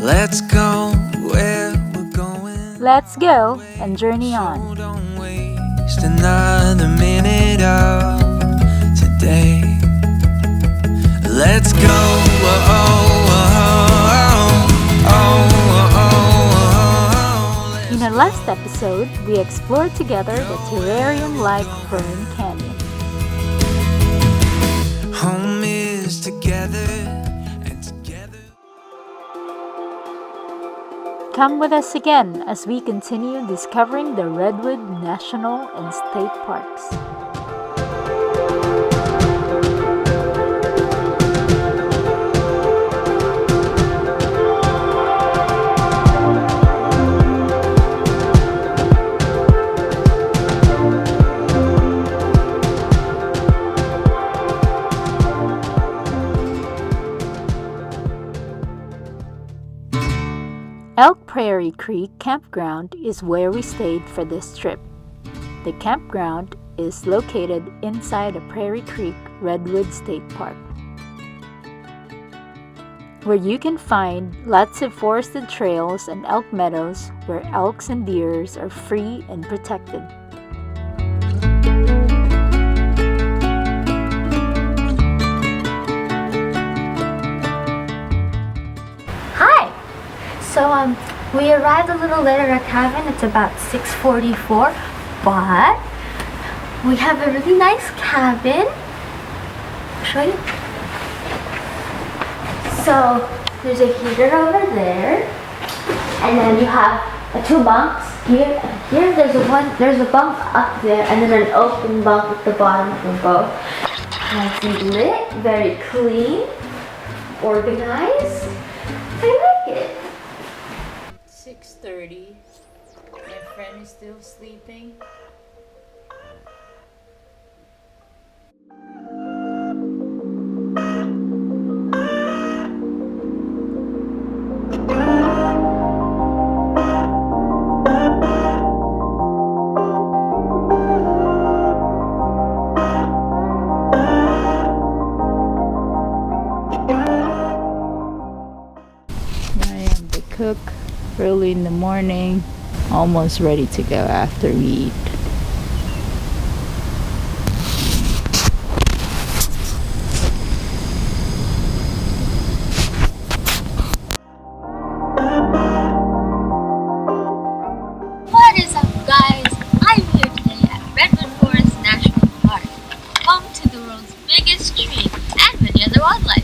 Let's go where we're going. Let's go and journey on. Don't waste another minute of today. Let's go. In our last episode, we explored together the terrarium-like Fern Canyon. Home is together and together. Come with us again as we continue discovering the Redwood National and State Parks. Elk Prairie Creek Campground is where we stayed for this trip. The campground is located inside a Prairie Creek Redwood State Park, where you can find lots of forested trails and elk meadows where elks and deers are free and protected. So we arrived a little late at our cabin. It's about 6:44, but we have a really nice cabin. I'll show you. So there's a heater over there, and then you have two bunks here. Here there's a bunk up there, and then an open bunk at the bottom for both. Nice and lit, very clean, organized. I like it. 6:30. My friend is still sleeping. I am the cook. Early in the morning, almost ready to go after we eat. What is up, guys? I'm here today at Redwood Forest National Park, home to the world's biggest tree and many other wildlife.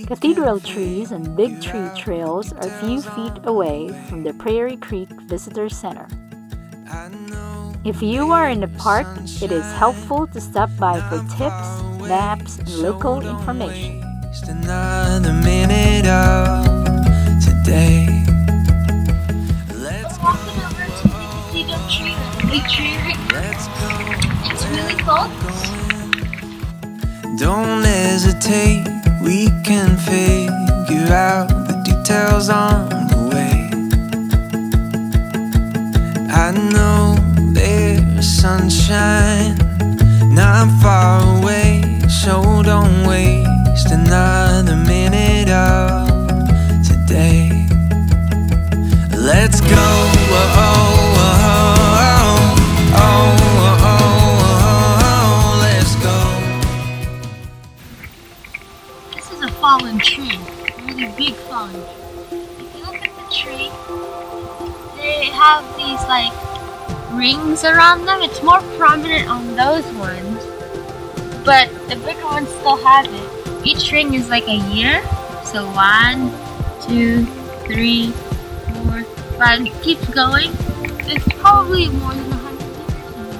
Cathedral Trees and Big Tree Trails are a few feet away from the Prairie Creek Visitor Center. If you are in the park, it is helpful to stop by for tips, maps, and local information. Just another minute of today. We're walking over to the Cathedral Tree and Big Tree right now. It's really cold. Don't hesitate. We can figure out the details on the way. I know there's sunshine not far away, so don't waste another minute of today. Let's go. Fallen tree, really big fallen tree. If you look at the tree, they have these like rings around them. It's more prominent on those ones, but the bigger ones still have it. Each ring is like a year, so 1, 2, 3, 4, 5. It keeps going. It's probably more than 100 years,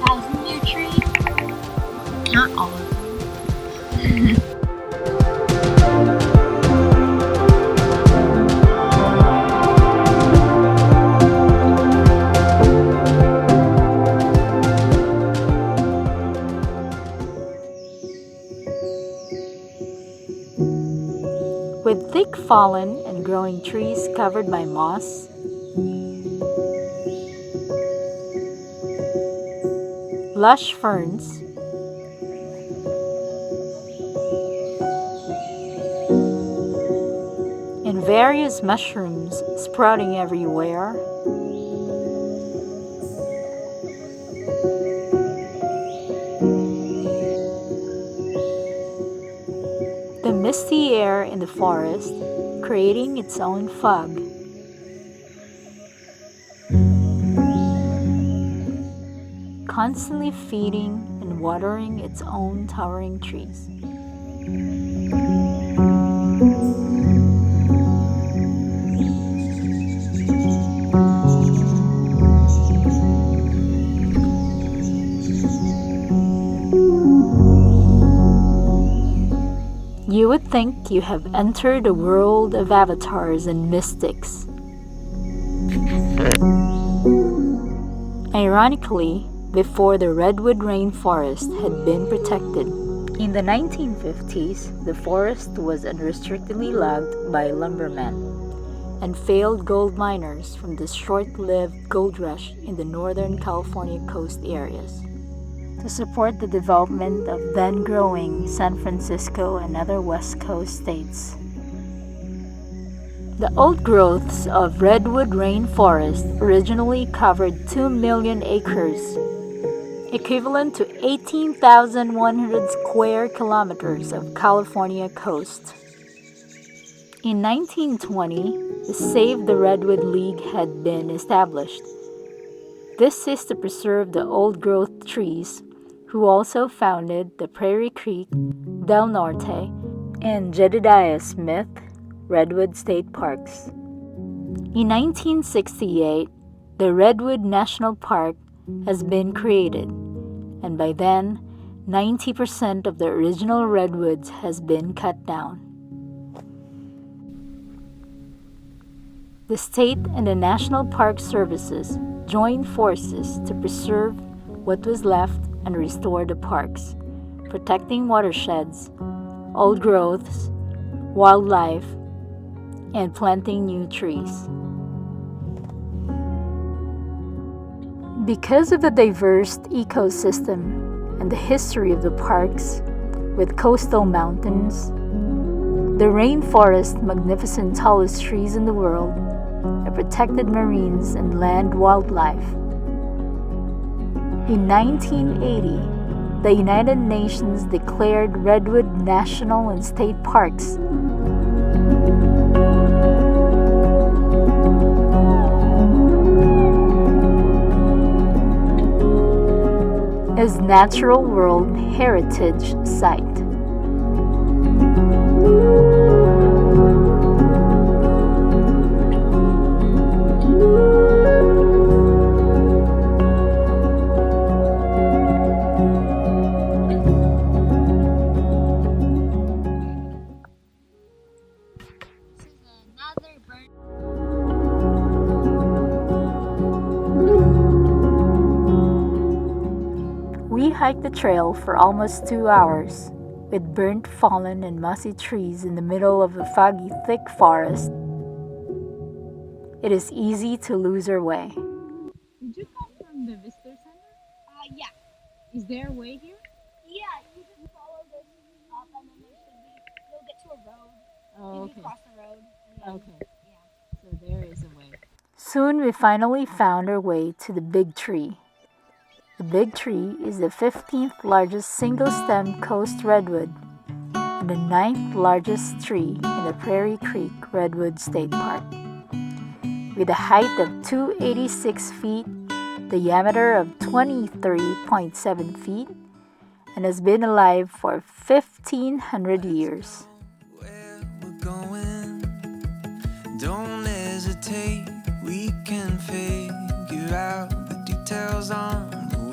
1,000-year tree. Not all of them. With thick fallen and growing trees covered by moss, lush ferns, various mushrooms sprouting everywhere, the misty air in the forest creating its own fog, constantly feeding and watering its own towering trees. You would think you have entered a world of avatars and mystics. Ironically, before the Redwood rainforest had been protected, in the 1950s, the forest was unrestrictedly logged by lumbermen and failed gold miners from the short-lived gold rush in the Northern California coast areas. To support the development of then-growing San Francisco and other West Coast states. The old growths of Redwood rainforest originally covered 2 million acres, equivalent to 18,100 square kilometers of California coast. In 1920, the Save the Redwood League had been established. This is to preserve the old-growth trees, who also founded the Prairie Creek, Del Norte, and Jedediah Smith Redwood State Parks. In 1968, the Redwood National Park has been created, and by then, 90% of the original redwoods has been cut down. The state and the National Park Services joined forces to preserve what was left and restore the parks, protecting watersheds, old growths, wildlife, and planting new trees. Because of the diverse ecosystem and the history of the parks with coastal mountains, the rainforest, magnificent tallest trees in the world, the protected marines and land wildlife. In 1980, the United Nations declared Redwood national and state parks. As Natural World Heritage Site. We hiked the trail for almost 2 hours, with burnt, fallen, and mossy trees in the middle of a foggy, thick forest. It is easy to lose our way. Did you come from the visitor center? Yeah. Is there a way here? Yeah, you just follow this up and then you'll get to a road. Oh, You cross the road. And then, Okay. So there is a way. Soon we finally found our way to the Big Tree. The Big Tree is the 15th largest single-stem coast redwood and the 9th largest tree in the Prairie Creek Redwood State Park. With a height of 286 feet, diameter of 23.7 feet, and has been alive for 1,500 years. Where we're going, don't hesitate, we can figure out the details on the way.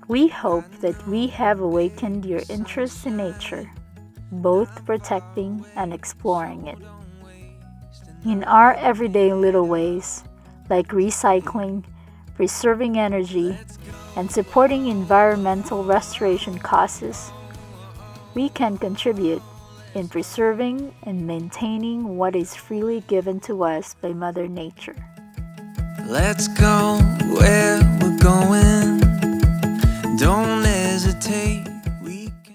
We hope that we have awakened your interest in nature, both protecting and exploring it. In our everyday little ways, like recycling, preserving energy, and supporting environmental restoration causes, we can contribute in preserving and maintaining what is freely given to us by Mother Nature. Let's go where we're going, don't hesitate.